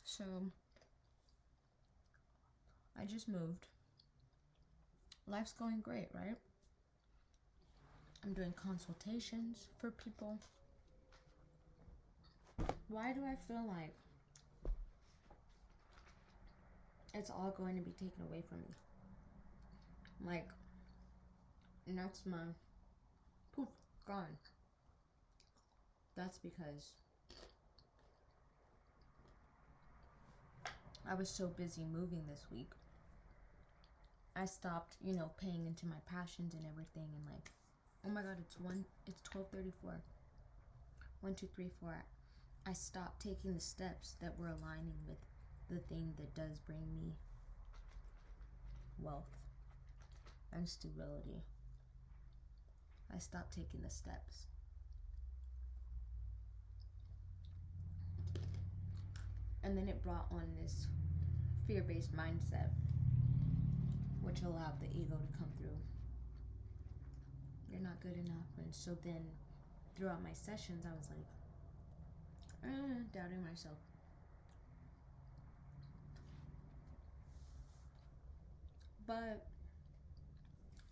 So I just moved. Life's going great, right? I'm doing consultations for people. Why do I feel like it's all going to be taken away from me? Like, next month, poof, gone. That's because I was so busy moving this week. I stopped, paying into my passions and everything, and like, oh my god, it's 12:34. 1, 2, 3, 4. I stopped taking the steps that were aligning with the thing that does bring me wealth and stability. I stopped taking the steps. And then it brought on this fear-based mindset, which allowed the ego to come through. You're not good enough. And so then throughout my sessions, I was like, doubting myself. But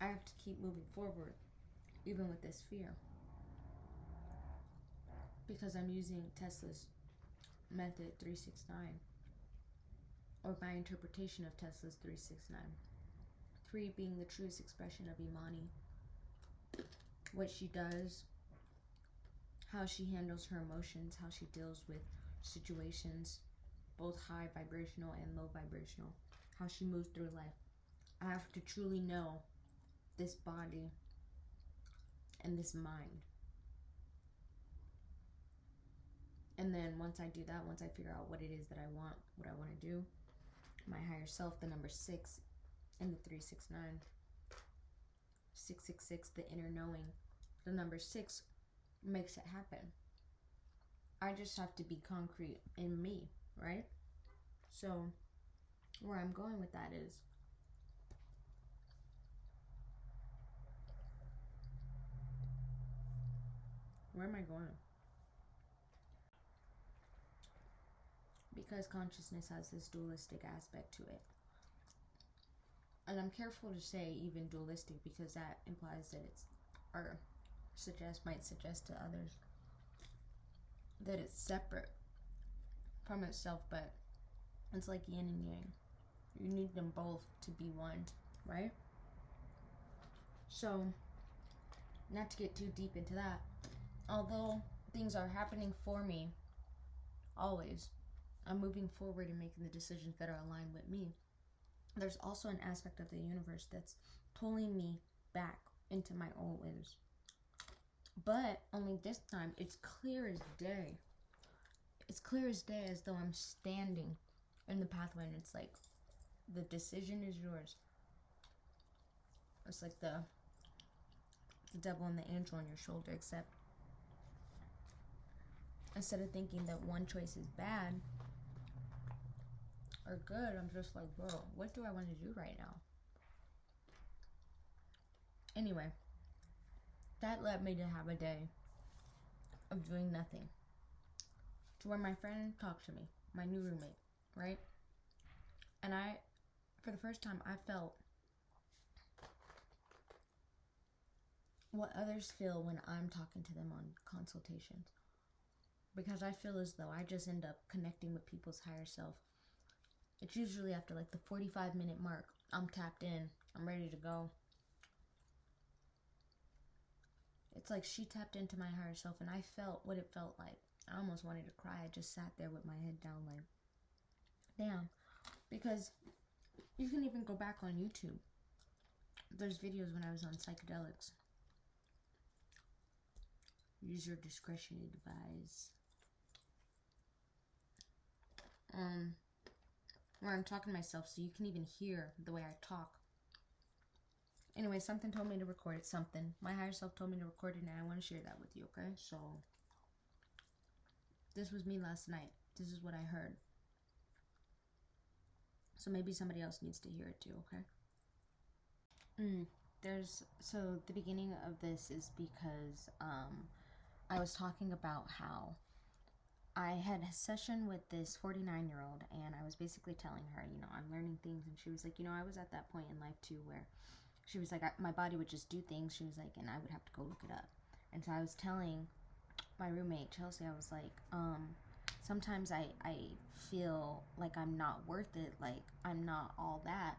I have to keep moving forward, even with this fear. Because I'm using Tesla's method 369, or my interpretation of Tesla's 369. 3 being the truest expression of Imani. What she does, how she handles her emotions, how she deals with situations, both high vibrational and low vibrational, how she moves through life. I have to truly know this body and this mind. And then once I do that, once I figure out what it is that I want, what I want to do, my higher self, the number 6 and the 369, 666, the inner knowing, the number 6 makes it happen. I just have to be concrete in me, right? So where I'm going with that is, where am I going? Because consciousness has this dualistic aspect to it. And I'm careful to say even dualistic, because that implies that it's, or might suggest to others that it's separate from itself, but it's like yin and yang. You need them both to be one, right? So, not to get too deep into that, although things are happening for me, always, I'm moving forward and making the decisions that are aligned with me. There's also an aspect of the universe that's pulling me back into my old ways. But only this time, it's clear as day. It's clear as day, as though I'm standing in the pathway, and it's like, the decision is yours. It's like the devil and the angel on your shoulder, except instead of thinking that one choice is bad or good, I'm just like, bro, what do I want to do right now? Anyway, that led me to have a day of doing nothing, to where my friend talked to me, my new roommate, right? And for the first time, I felt what others feel when I'm talking to them on consultations. Because I feel as though I just end up connecting with people's higher self. It's usually after like the 45-minute mark, I'm tapped in, I'm ready to go. It's like she tapped into my higher self, and I felt what it felt like. I almost wanted to cry. I just sat there with my head down like, damn. Because you can even go back on YouTube. There's videos when I was on psychedelics. Use your discretion advised. Where I'm talking to myself, so you can even hear the way I talk. Anyway, something told me to record it. My higher self told me to record it, and I want to share that with you, okay? So, this was me last night. This is what I heard. So maybe somebody else needs to hear it too, okay? So the beginning of this is because I was talking about how I had a session with this 49-year-old, and I was basically telling her, I'm learning things, and she was like, I was at that point in life too where she was like, my body would just do things. She was like, and I would have to go look it up. And so I was telling my roommate Chelsea, I was like, sometimes I feel like I'm not worth it, like I'm not all that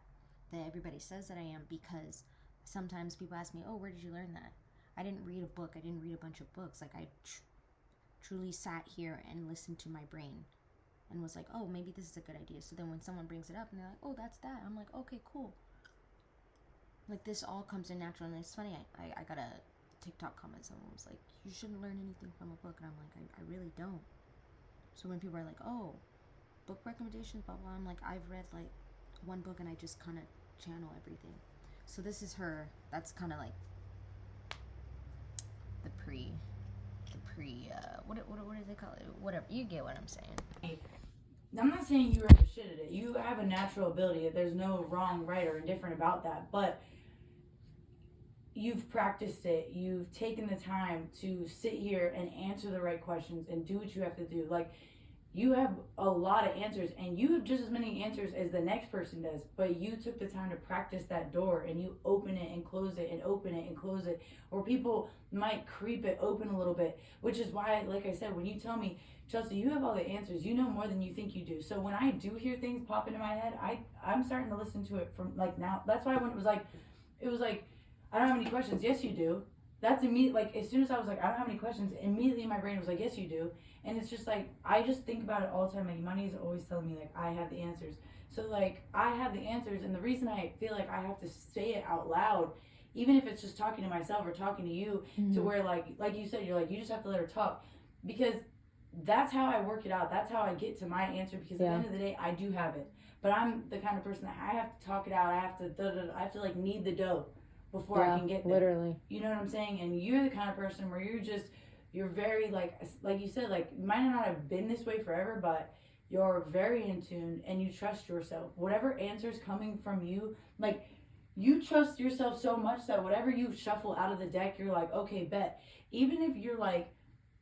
everybody says that I am, because sometimes people ask me, oh, where did you learn that? I didn't read a book. I didn't read a bunch of books. Like I truly sat here and listened to my brain and was like, oh, maybe this is a good idea. So then when someone brings it up and they're like, oh, that's that, I'm like, okay, cool. Like this all comes in natural. And it's funny, I got a TikTok comment. Someone was like, you shouldn't learn anything from a book. And I'm like, I really don't. So when people are like, oh, book recommendations, blah, blah, I'm like, I've read like one book and I just kind of channel everything. So this is her, that's kind of like the pre what do they call it? Whatever, you get what I'm saying. I'm not saying you were the shit at it. You have a natural ability. There's no wrong, right, or indifferent about that. But you've practiced it. You've taken the time to sit here and answer the right questions and do what you have to do. Like, you have a lot of answers, and you have just as many answers as the next person does, but you took the time to practice that door, and you open it and close it and open it and close it, or people might creep it open a little bit, which is why, like I said, when you tell me, Chelsea, you have all the answers, you know more than you think you do. So when I do hear things pop into my head, I'm starting to listen to it from, like, now. That's why when it was like, I don't have any questions. Yes, you do. That's immediate. Like, as soon as I was like, I don't have any questions, immediately my brain was like, yes, you do. And it's just like, I just think about it all the time. Like, Imani is always telling me, like, I have the answers. So, like, I have the answers. And the reason I feel like I have to say it out loud, even if it's just talking to myself or talking to you, to where, like you said, you're like, you just have to let her talk. Because that's how I work it out. That's how I get to my answer. Because at the end of the day, I do have it. But I'm the kind of person that I have to talk it out. I have to like, knead the dough before I can get there. Literally. You know what I'm saying? And you're the kind of person where you're very, like you said, like, you might not have been this way forever, but you're very in tune and you trust yourself. Whatever answer's coming from you, like, you trust yourself so much that whatever you shuffle out of the deck, you're like, okay, bet. Even if you're like,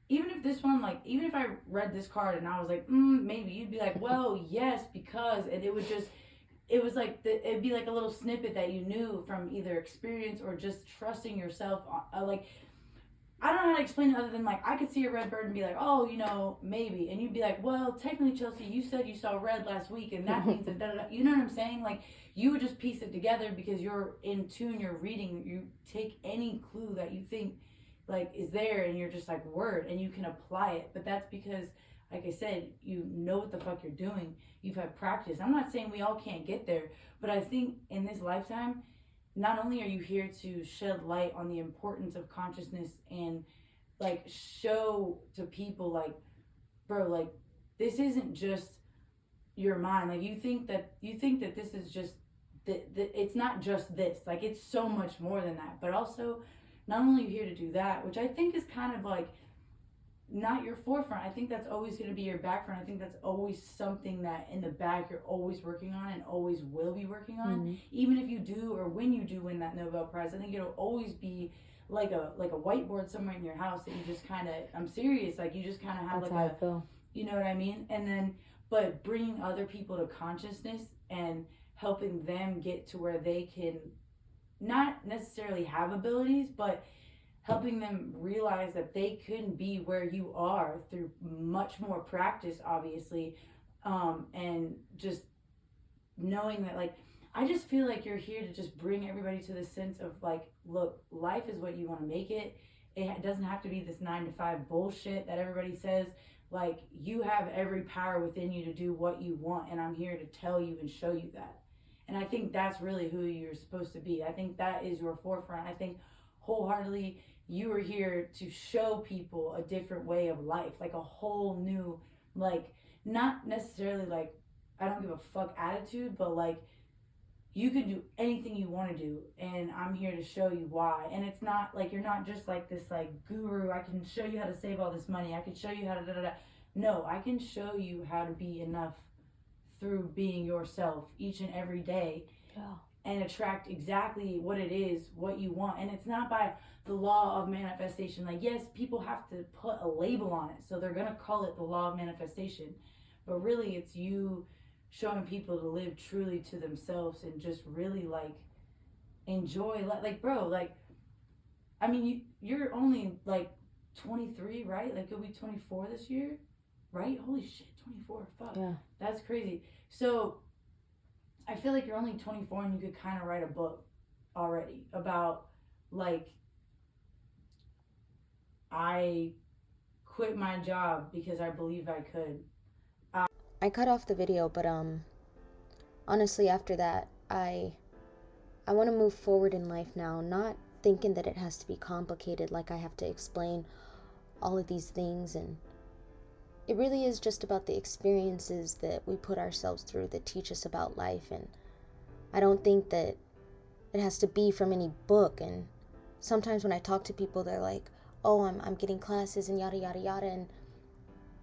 even if this one, like, even if I read this card and I was like, maybe, you'd be like, well, yes, because, and it was like, it'd be like a little snippet that you knew from either experience or just trusting yourself. Like, I don't know how to explain it other than, like, I could see a red bird and be like, oh, maybe. And you'd be like, well, technically, Chelsea, you said you saw red last week, and that means that, da-da-da. You know what I'm saying? Like, you would just piece it together because you're in tune, you're reading, you take any clue that you think, like, is there, and you're just like, word, and you can apply it. But that's because, like I said, you know what the fuck you're doing. You've had practice. I'm not saying we all can't get there, but I think in this lifetime, not only are you here to shed light on the importance of consciousness and, like, show to people, like, bro, like, this isn't just your mind. Like, you think that this is just it's not just this. Like, it's so much more than that. But also, not only are you here to do that, which I think is kind of like not your forefront. I think that's always going to be your background. I think that's always something that in the back you're always working on and always will be working on. Even if you do, or when you do win that Nobel Prize, I think it'll always be like a whiteboard somewhere in your house that you just kind of, I'm serious, like, you just kind of have, that's like, a, you know what I mean? And then, but bringing other people to consciousness and helping them get to where they can not necessarily have abilities, but helping them realize that they couldn't be where you are through much more practice, obviously, and just knowing that, like, I just feel like you're here to just bring everybody to the sense of, like, look, life is what you want to make it. It doesn't have to be this 9-to-5 bullshit that everybody says. Like, you have every power within you to do what you want, and I'm here to tell you and show you that. And I think that's really who you're supposed to be. I think that is your forefront. I think wholeheartedly you are here to show people a different way of life, like a whole new, like, not necessarily like, I don't give a fuck attitude, but like, you can do anything you want to do, and I'm here to show you why. And it's not like, you're not just like this, like, guru, I can show you how to save all this money, I can show you how to da-da-da. No, I can show you how to be enough through being yourself each and every day. Yeah. and attract exactly what it is, what you want. And it's not by the law of manifestation. Like, yes, people have to put a label on it, so they're gonna call it the law of manifestation, but really it's you showing people to live truly to themselves and just really like enjoy, like bro, like, I mean, you're only like 23, right? Like you'll be 24 this year, right? Holy shit, 24. Fuck. Yeah. That's crazy. So I feel like you're only 24 and you could kind of write a book already about like, I quit my job because I believe I could. I cut off the video, but honestly, after that, I want to move forward in life now, not thinking that it has to be complicated, like I have to explain all of these things. And it really is just about the experiences that we put ourselves through that teach us about life. And I don't think that it has to be from any book. And sometimes when I talk to people, they're like, oh, I'm getting classes and yada yada yada,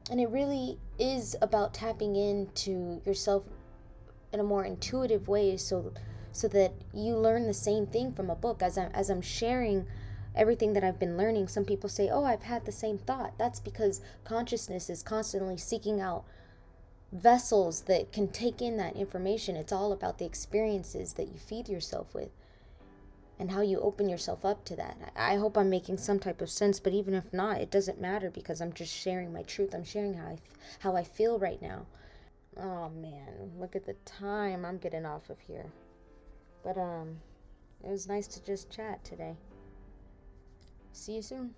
and it really is about tapping into yourself in a more intuitive way, so that you learn the same thing from a book. As I'm sharing everything that I've been learning, some people say, oh, I've had the same thought. That's because consciousness is constantly seeking out vessels that can take in that information. It's all about the experiences that you feed yourself with and how you open yourself up to that. I hope I'm making some type of sense, but even if not, it doesn't matter, because I'm just sharing my truth. I'm sharing how I feel right now. Oh man, look at the time. I'm getting off of here. But it was nice to just chat today. See you soon.